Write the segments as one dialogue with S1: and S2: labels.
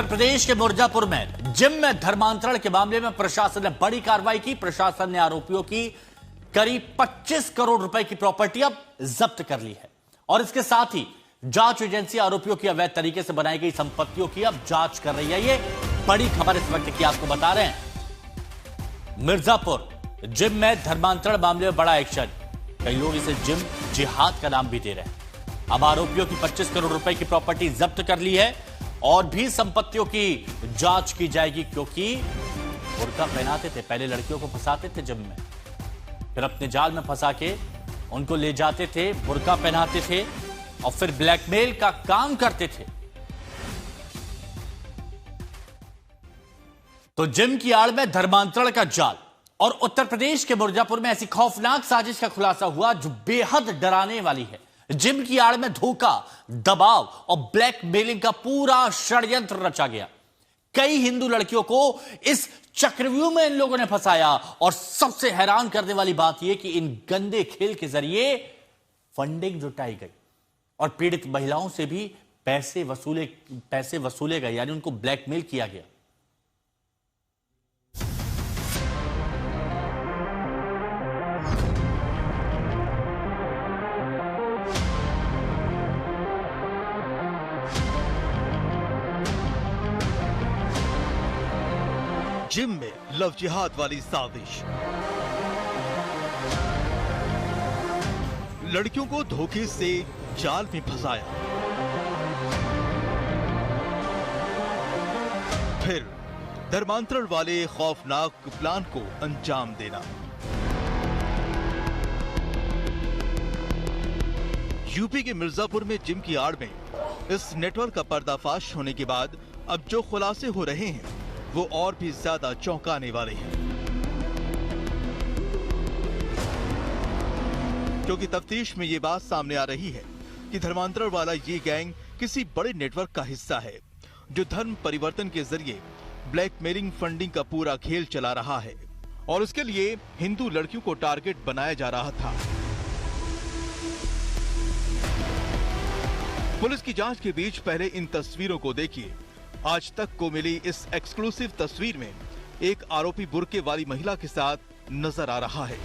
S1: उत्तर प्रदेश के मिर्जापुर में जिम में धर्मांतरण के मामले में प्रशासन ने बड़ी कार्रवाई की। प्रशासन ने आरोपियों की करीब 25 करोड़ रुपए की प्रॉपर्टी अब जब्त कर ली है और इसके साथ ही जांच एजेंसी आरोपियों की अवैध तरीके से बनाई गई संपत्तियों की अब जांच कर रही है। ये बड़ी खबर इस वक्त की आपको बता रहे हैं। मिर्जापुर जिम में धर्मांतरण मामले में बड़ा एक्शन। कई लोग इसे जिम जिहाद का नाम भी दे रहे हैं। अब आरोपियों की 25 करोड़ रुपए की प्रॉपर्टी जब्त कर ली है और भी संपत्तियों की जांच की जाएगी, क्योंकि बुर्का पहनाते थे, पहले लड़कियों को फंसाते थे जिम में, फिर अपने जाल में फंसा के उनको ले जाते थे, बुर्का पहनाते थे और फिर ब्लैकमेल का काम करते थे। तो जिम की आड़ में धर्मांतरण का जाल और उत्तर प्रदेश के मिर्जापुर में ऐसी खौफनाक साजिश का खुलासा हुआ जो बेहद डराने वाली है। जिम की आड़ में धोखा, दबाव और ब्लैकमेलिंग का पूरा षड्यंत्र रचा गया। कई हिंदू लड़कियों को इस चक्रव्यूह में इन लोगों ने फंसाया और सबसे हैरान करने वाली बात यह कि इन गंदे खेल के जरिए फंडिंग जुटाई गई और पीड़ित महिलाओं से भी पैसे वसूले गए, यानी उनको ब्लैकमेल किया गया।
S2: जिम में लव जिहाद वाली साजिश। लड़कियों को धोखे से जाल में फंसाया, फिर धर्मांतरण वाले खौफनाक प्लान को अंजाम देना। यूपी के मिर्जापुर में जिम की आड़ में इस नेटवर्क का पर्दाफाश होने के बाद अब जो खुलासे हो रहे हैं वो और भी ज्यादा चौंकाने वाले हैं, क्योंकि तफ्तीश में ये बात सामने आ रही है कि धर्मांतरण वाला ये गैंग किसी बड़े नेटवर्क का हिस्सा है जो धर्म परिवर्तन के जरिए ब्लैकमेलिंग फंडिंग का पूरा खेल चला रहा है और उसके लिए हिंदू लड़कियों को टारगेट बनाया जा रहा था। पुलिस की जांच के बीच पहले इन तस्वीरों को देखिए। आज तक को मिली इस एक्सक्लूसिव तस्वीर में एक आरोपी बुर्के वाली महिला के साथ नजर आ रहा है।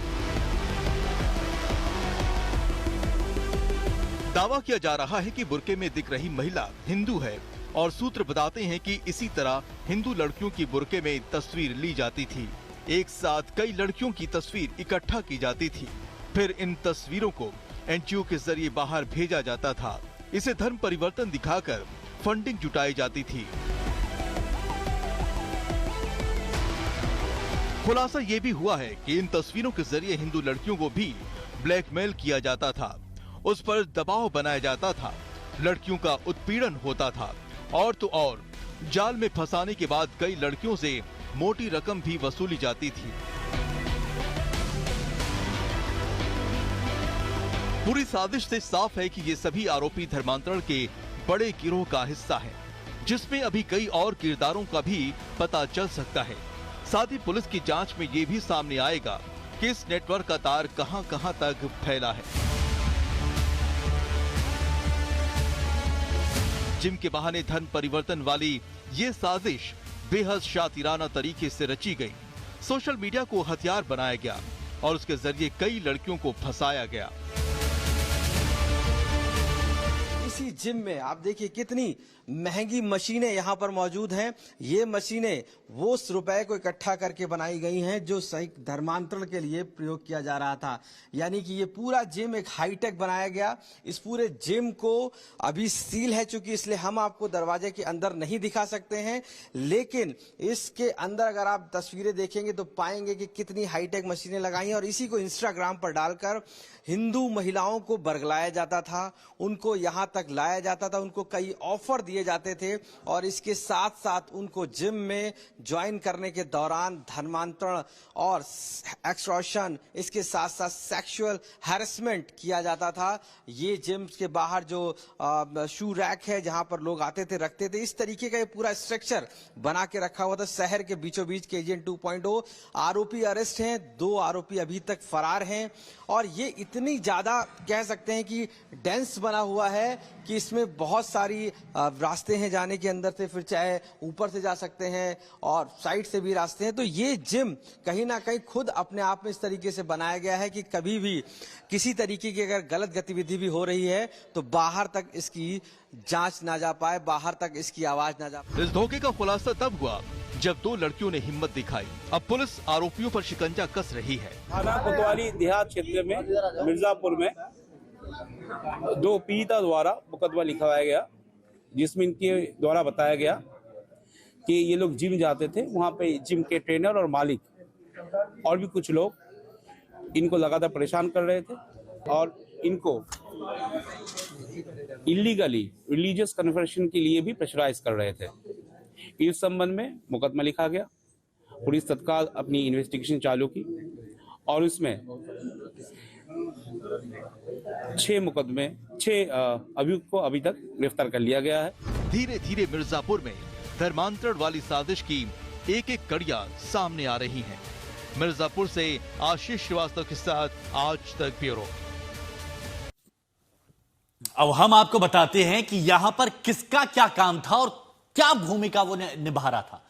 S2: दावा किया जा रहा है कि बुर्के में दिख रही महिला हिंदू है और सूत्र बताते हैं कि इसी तरह हिंदू लड़कियों की बुर्के में तस्वीर ली जाती थी। एक साथ कई लड़कियों की तस्वीर इकट्ठा की जाती थी, फिर इन तस्वीरों को एनजीओ के जरिए बाहर भेजा जाता था। इसे धर्म परिवर्तन दिखाकर फंडिंग जुटाई जाती थी। खुलासा यह भी हुआ है कि इन तस्वीरों के जरिए हिंदू लड़कियों को भी ब्लैकमेल किया जाता था, उस पर दबाव बनाया जाता था, लड़कियों का उत्पीड़न होता था और तो और जाल में फंसाने के बाद कई लड़कियों से मोटी रकम भी वसूली जाती थी। पूरी साजिश से साफ है कि ये सभी आरोपी धर्मांतरण के बड़े गिरोह का हिस्सा है, जिसमें अभी कई और किरदारों का भी पता चल सकता है। साथ ही पुलिस की जांच में ये भी सामने आएगा कि इस नेटवर्क का तार कहां-कहां तक फैला है। जिम के बहाने धर्म परिवर्तन वाली ये साजिश बेहद शातिराना तरीके से रची गई। सोशल मीडिया को हथियार बनाया गया और उसके जरिए कई लड़कियों को फंसाया गया।
S3: इसी जिम में आप देखिए कितनी महंगी मशीनें यहाँ पर मौजूद हैं। ये मशीनें वो रुपए को इकट्ठा करके बनाई गई हैं जो सही धर्मांतरण के लिए प्रयोग किया जा रहा था। यानी कि ये पूरा जिम एक हाईटेक बनाया गया। इस पूरे जिम को अभी सील है चूंकि, इसलिए हम आपको दरवाजे के अंदर नहीं दिखा सकते हैं, लेकिन इसके अंदर अगर आप तस्वीरें देखेंगे तो पाएंगे कि कितनी हाईटेक मशीनें लगाई हैं और इसी को इंस्टाग्राम पर डालकर हिंदू महिलाओं को बरगलाया जाता था, उनको यहाँ तक लाया जाता था, उनको कई ऑफर दिए जाते थे और इसके साथ साथ उनको जिम में ज्वाइन करने के दौरान धर्मांतरण और एक्सटॉर्शन, इसके साथ साथ सेक्सुअल हैरेसमेंट किया जाता था। ये जिम के बाहर जो शू रैक है जहां पर लोग आते थे रखते थे, इस तरीके का ये पूरा स्ट्रक्चर बना के रखा हुआ था। शहर के बीचों बीच KGN 2.0 आरोपी अरेस्ट हैं, 2 आरोपी अभी तक फरार हैं और ये इतनी ज्यादा कह सकते हैं कि डेंस बना हुआ है कि इसमें बहुत सारी रास्ते हैं जाने के अंदर से, फिर चाहे ऊपर से जा सकते हैं और साइड से भी रास्ते हैं। तो ये जिम कहीं ना कहीं खुद अपने आप में इस तरीके से बनाया गया है कि कभी भी किसी तरीके की अगर गलत गतिविधि भी हो रही है तो बाहर तक इसकी जांच ना जा पाए, बाहर तक इसकी आवाज ना जा पाए।
S2: इस धोखे का खुलासा तब हुआ जब 2 लड़कियों ने हिम्मत दिखाई। अब पुलिस आरोपियों पर शिकंजा कस रही है।
S4: थाना कोतवाली देहात क्षेत्र में मिर्जापुर में 2 पीड़िता द्वारा मुकदमा लिखवाया गया, जिसमें इनके द्वारा बताया गया कि ये लोग जिम जाते थे, वहाँ पे जिम के ट्रेनर और मालिक और भी कुछ लोग इनको लगातार परेशान कर रहे थे और इनको इलीगली रिलीजियस कन्वर्शन के लिए भी प्रेशराइज कर रहे थे। इस संबंध में मुकदमा लिखा गया। पुलिस तत्काल अपनी इन्वेस्टिगेशन चालू की और इसमें 6 अभियुक्त को अभी तक गिरफ्तार कर लिया गया है।
S2: धीरे धीरे मिर्जापुर में धर्मांतरण वाली साजिश की एक-एक कड़ियां सामने आ रही हैं। मिर्जापुर से आशीष श्रीवास्तव के साथ आज तक ब्यूरो।
S1: अब हम आपको बताते हैं कि यहां पर किसका क्या काम था और क्या भूमिका वो निभा रहा था।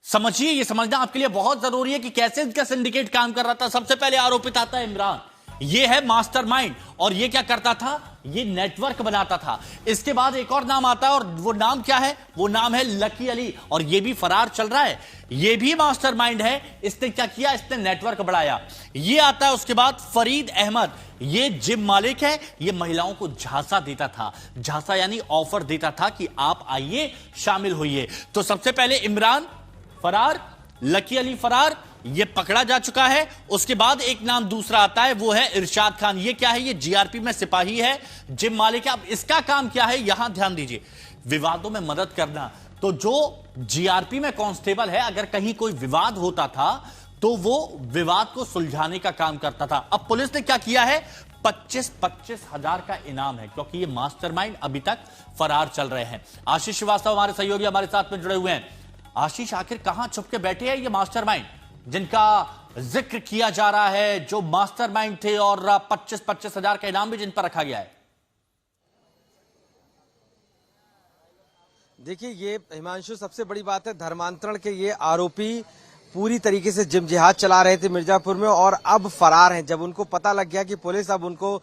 S1: समझिए, ये समझना आपके लिए बहुत जरूरी है कि कैसे इनका सिंडिकेट काम कर रहा था। सबसे पहले आरोपित आता है इमरान, ये है मास्टरमाइंड। और ये क्या करता था? ये नेटवर्क बनाता था। इसके बाद एक और नाम आता है और वो नाम क्या है? वो नाम है लकी अली, और ये भी फरार चल रहा है। ये भी मास्टरमाइंड है। इसने क्या किया? इसने नेटवर्क बढ़ाया। ये आता है उसके बाद फरीद अहमद, ये जिम मालिक है। ये महिलाओं को झांसा देता था। झांसा यानी ऑफर देता था कि आप आइए, शामिल होइए। तो सबसे पहले इमरान फरार, लकी अली फरार, ये पकड़ा जा चुका है। उसके बाद एक नाम दूसरा आता है, वो है इरशाद खान। ये क्या है? ये जीआरपी में सिपाही है, जिम मालिक है। अब इसका काम क्या है, यहां ध्यान दीजिए, विवादों में मदद करना। तो जो जीआरपी में कांस्टेबल है, अगर कहीं कोई विवाद होता था तो वो विवाद को सुलझाने का काम करता था। अब पुलिस ने क्या किया है? 25-25 हजार का इनाम है, क्योंकि ये मास्टरमाइंड अभी तक फरार चल रहे हैं। आशीष श्रीवास्तव हमारे सहयोगी हमारे साथ में जुड़े हुए हैं। आशीष, आखिर कहां छुप के बैठे हैं ये मास्टरमाइंड जिनका जिक्र किया जा रहा है, जो मास्टरमाइंड थे, और 25-25 हजार का इनाम भी जिन पर रखा गया है?
S3: देखिए, ये हिमांशु, सबसे बड़ी बात है, धर्मांतरण के ये आरोपी पूरी तरीके से जिम जिहाद चला रहे थे मिर्जापुर में और अब फरार हैं। जब उनको पता लग गया कि पुलिस अब उनको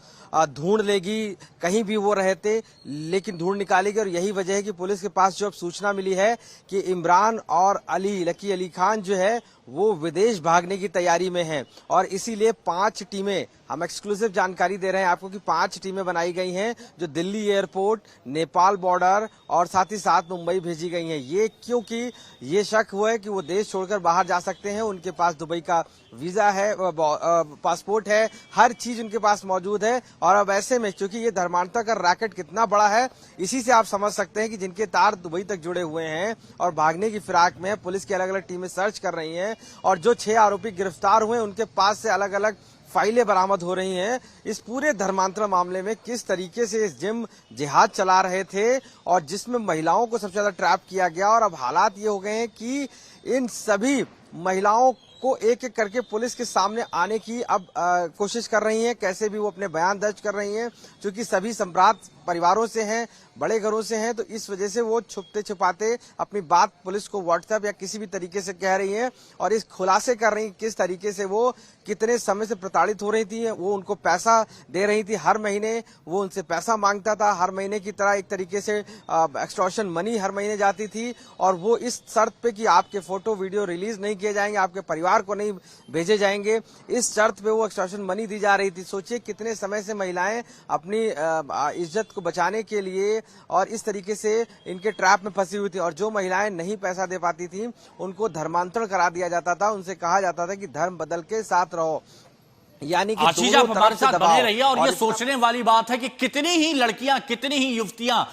S3: ढूंढ लेगी, कहीं भी वो रहते लेकिन ढूंढ निकालेगी, और यही वजह है कि पुलिस के पास जो अब सूचना मिली है कि इमरान और लकी अली खान जो है वो विदेश भागने की तैयारी में हैं, और इसीलिए 5 टीमें, हम एक्सक्लूसिव जानकारी दे रहे हैं आपको कि 5 टीमें बनाई गई हैं जो दिल्ली एयरपोर्ट, नेपाल बॉर्डर और साथ ही साथ मुंबई भेजी गई हैं। ये क्योंकि ये शक हुआ है कि वो देश छोड़कर बाहर जा सकते हैं, उनके पास दुबई का वीजा है, पासपोर्ट है, हर चीज उनके पास मौजूद है। और अब ऐसे में क्योंकि ये धर्मांतरण का रैकेट कितना बड़ा है, इसी से आप समझ सकते हैं कि जिनके तार दुबई तक जुड़े हुए हैं और भागने की फिराक में पुलिस की अलग अलग टीमें सर्च कर रही हैं, और जो 6 आरोपी गिरफ्तार हुए उनके पास से अलग अलग फाइलें बरामद हो रही हैं। इस पूरे धर्मांतरण मामले में किस तरीके से इस जिम जिहाद चला रहे थे और जिसमें महिलाओं को सबसे ज्यादा ट्रैप किया गया, और अब हालात ये हो गए हैं कि इन सभी महिलाओं को एक एक करके पुलिस के सामने आने की अब कोशिश कर रही हैं। कैसे भी वो अपने बयान दर्ज कर रही हैं, क्योंकि सभी सम्राट परिवारों से हैं, बड़े घरों से हैं, तो इस वजह से वो छुपते छुपाते अपनी बात पुलिस को व्हाट्सएप या किसी भी तरीके से कह रही हैं और इस खुलासे कर रही हैं किस तरीके से वो कितने समय से प्रताड़ित हो रही थी। वो उनको पैसा दे रही थी, हर महीने वो उनसे पैसा मांगता था, हर महीने की तरह एक तरीके से एक्सटॉर्शन मनी हर महीने जाती थी, और वो इस शर्त पे कि आपके फोटो वीडियो रिलीज नहीं किए जाएंगे, आपके परिवार को नहीं भेजे जाएंगे, इस शर्त पे वो एक्सटॉर्शन मनी दी जा रही थी। सोचिए कितने समय से महिलाएं अपनी इज्जत को बचाने के लिए और इस तरीके से इनके ट्रैप में फंसी हुई थी, और जो महिलाएं नहीं पैसा दे पाती थी उनको धर्मांतरण करा दिया जाता था। उनसे कहा जाता था कि धर्म बदल के साथ रहो, यानी कि
S1: आशीष आप हमारे साथ बने रहिए। और ये सोचने वाली बात है कि कितनी ही लड़कियां, कितनी ही युवतियां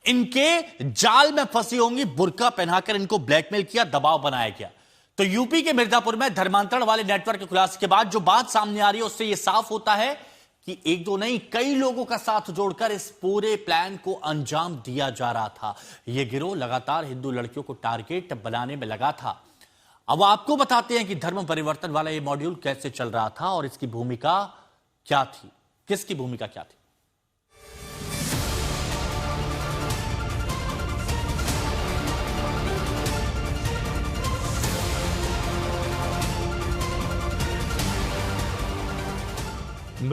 S1: इनके जाल में फंसी होंगी। बुर्का पहनाकर इनको ब्लैकमेल किया, दबाव बनाया गया। तो यूपी के मिर्जापुर में धर्मांतरण वाले नेटवर्क के खुलासे के बाद जो बात सामने आ रही है उससे यह साफ होता है कि एक दो नहीं, कई लोगों का साथ जोड़कर इस पूरे प्लान को अंजाम दिया जा रहा था। यह गिरोह लगातार हिंदू लड़कियों को टारगेट बनाने में लगा था। अब आपको बताते हैं कि धर्म परिवर्तन वाला यह मॉड्यूल कैसे चल रहा था और इसकी भूमिका क्या थी, किसकी भूमिका क्या थी।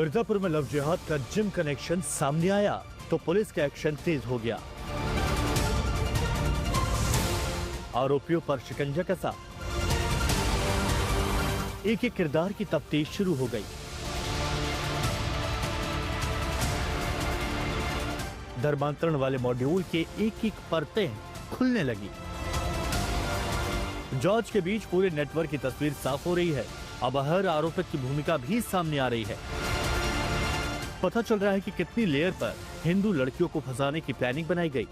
S5: मिर्जापुर में लव जिहाद का जिम कनेक्शन सामने आया तो पुलिस का एक्शन तेज हो गया। आरोपियों पर शिकंजा कसा, एक एक किरदार की तफ्तीश शुरू हो गई। धर्मांतरण वाले मॉड्यूल के एक एक परतें खुलने लगी। जांच के बीच पूरे नेटवर्क की तस्वीर साफ हो रही है। अब हर आरोपित की भूमिका भी सामने आ रही है। पता चल रहा है कि कितनी लेयर पर हिंदू लड़कियों को फंसाने की प्लानिंग बनाई गई,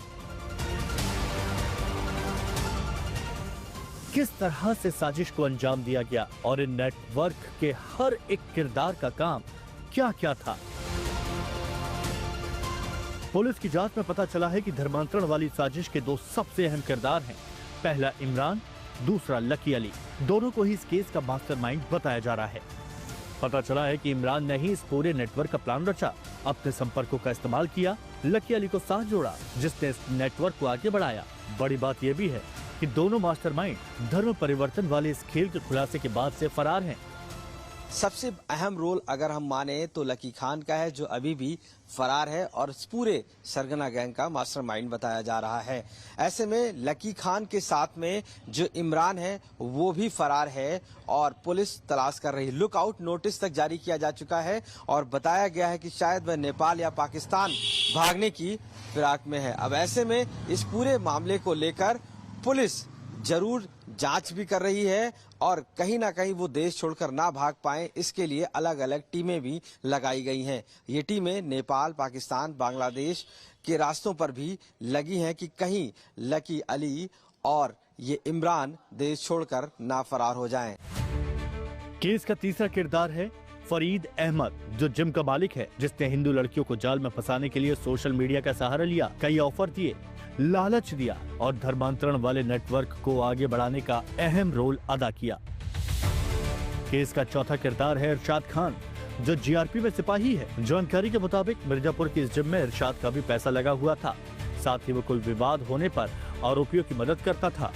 S5: किस तरह से साजिश को अंजाम दिया गया और इन नेटवर्क के हर एक किरदार का काम क्या क्या था। पुलिस की जांच में पता चला है कि धर्मांतरण वाली साजिश के दो सबसे अहम किरदार हैं। पहला इमरान, दूसरा लकी अली। दोनों को ही इस केस का मास्टरमाइंड बताया जा रहा है। पता चला है कि इमरान ने ही इस पूरे नेटवर्क का प्लान रचा, अपने संपर्कों का इस्तेमाल किया, लकी अली को साथ जोड़ा, जिसने इस नेटवर्क को आगे बढ़ाया। बड़ी बात यह भी है कि दोनों मास्टरमाइंड धर्म परिवर्तन वाले इस खेल के खुलासे के बाद से फरार हैं।
S3: सबसे अहम रोल अगर हम माने तो लकी खान का है, जो अभी भी फरार है और इस पूरे सरगना गैंग का मास्टरमाइंड बताया जा रहा है। ऐसे में लकी खान के साथ में जो इमरान है वो भी फरार है और पुलिस तलाश कर रही। लुकआउट नोटिस तक जारी किया जा चुका है और बताया गया है कि शायद वह नेपाल या पाकिस्तान भागने की फिराक में है। अब ऐसे में इस पूरे मामले को लेकर पुलिस जरूर जांच भी कर रही है और कहीं ना कहीं वो देश छोड़कर ना भाग पाए, इसके लिए अलग अलग टीमें भी लगाई गई हैं। ये टीमें नेपाल, पाकिस्तान, बांग्लादेश के रास्तों पर भी लगी हैं कि कहीं लकी अली और ये इमरान देश छोड़कर ना फरार हो जाएं।
S5: केस का तीसरा किरदार है फरीद अहमद, जो जिम का मालिक है, जिसने हिंदू लड़कियों को जाल में फंसाने के लिए सोशल मीडिया का सहारा लिया, कई ऑफर दिए, लालच दिया और धर्मांतरण वाले नेटवर्क को आगे बढ़ाने का अहम रोल अदा किया। केस का चौथा किरदार है इरशाद खान, जो जीआरपी में सिपाही है। जानकारी के मुताबिक मिर्जापुर की इस जिम में इरशाद का भी पैसा लगा हुआ था। साथ ही वो कोई विवाद होने पर आरोपियों की मदद करता था।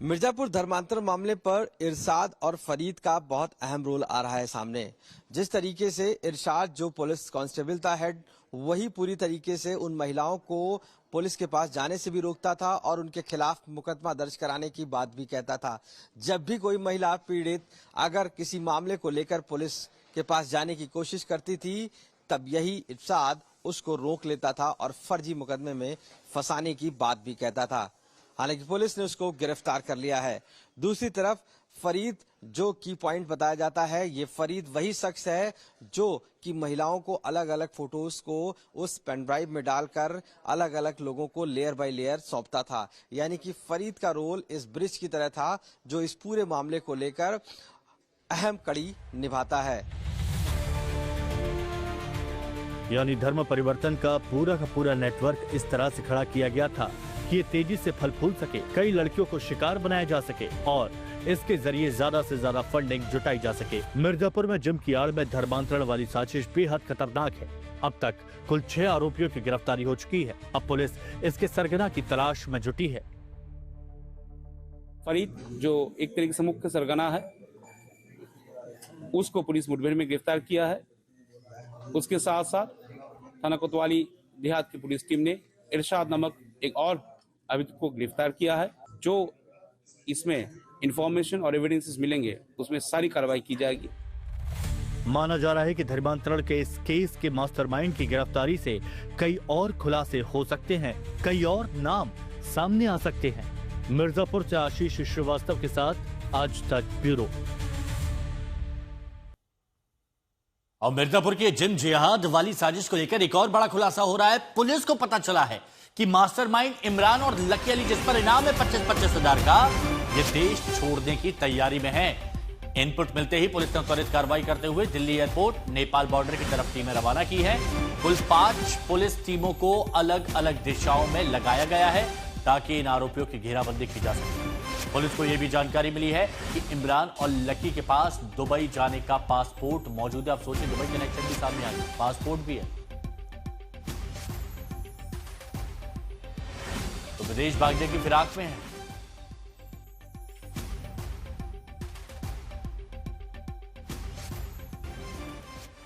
S3: मिर्जापुर धर्मांतरण मामले पर इरशाद और फरीद का बहुत अहम रोल आ रहा है सामने। जिस तरीके से इरशाद जो पुलिस कांस्टेबल था हेड, वही पूरी तरीके से उन महिलाओं को पुलिस के पास जाने से भी रोकता था और उनके खिलाफ मुकदमा दर्ज कराने की बात भी कहता था। जब भी कोई महिला पीड़ित अगर किसी मामले को लेकर पुलिस के पास जाने की कोशिश करती थी, तब यही इरशाद उसको रोक लेता था और फर्जी मुकदमे में फंसाने की बात भी कहता था। हालांकि पुलिस ने उसको गिरफ्तार कर लिया है। दूसरी तरफ फरीद, जो की पॉइंट बताया जाता है, ये फरीद वही शख्स है जो कि महिलाओं को अलग अलग फोटोज को उस पेन ड्राइव में डालकर अलग अलग लोगों को लेयर बाय लेयर सौंपता था। यानी कि फरीद का रोल इस ब्रिज की तरह था जो इस पूरे मामले को लेकर अहम कड़ी निभाता है।
S5: यानी धर्म परिवर्तन का पूरा नेटवर्क इस तरह से खड़ा किया गया था कि ये तेजी से फल फूल सके, कई लड़कियों को शिकार बनाया जा सके और इसके जरिए ज्यादा से ज्यादा फंडिंग जुटाई जा सके। मिर्जापुर में जिम की आड़ में धर्मांतरण वाली साजिश बेहद खतरनाक है। अब तक कुल 6 आरोपियों की गिरफ्तारी हो चुकी है। अब पुलिस इसके सरगना की तलाश में जुटी है।
S4: फरीद, जो एक तरीके से मुख्य सरगना है, उसको पुलिस मुठभेड़ में गिरफ्तार किया है। उसके साथ साथ थाना कोतवाली देहात की पुलिस टीम ने इरशाद नामक एक और अभियुक्त को गिरफ्तार किया है। जो इसमें इंफॉर्मेशन और एविडेंसेस मिलेंगे उसमें सारी कार्रवाई की जाएगी।
S5: माना जा रहा है कि धर्मांतरण के इस केस के मास्टरमाइंड की गिरफ्तारी से कई और खुलासे हो सकते हैं, कई और नाम सामने आ सकते हैं। मिर्जापुर से आशीष श्रीवास्तव के साथ आज तक ब्यूरो।
S1: और मिर्जापुर के जिम जिहाद वाली साजिश को लेकर एक और बड़ा खुलासा हो रहा है। पुलिस को पता चला है कि मास्टरमाइंड इमरान और लकी अली, जिस पर इनाम है 25-25 हजार का, ये देश छोड़ने की तैयारी में है। इनपुट मिलते ही पुलिस ने त्वरित कार्रवाई करते हुए दिल्ली एयरपोर्ट, नेपाल बॉर्डर की तरफ टीमें रवाना की है। कुल 5 पुलिस टीमों को अलग अलग दिशाओं में लगाया गया है ताकि इन आरोपियों की घेराबंदी की जा सके। पुलिस को यह भी जानकारी मिली है कि इमरान और लकी के पास दुबई जाने का पासपोर्ट मौजूद है। आप सोचिए, दुबई कनेक्शन भी सामने आ गया, पासपोर्ट भी है, तो विदेश भागने की फिराक में है।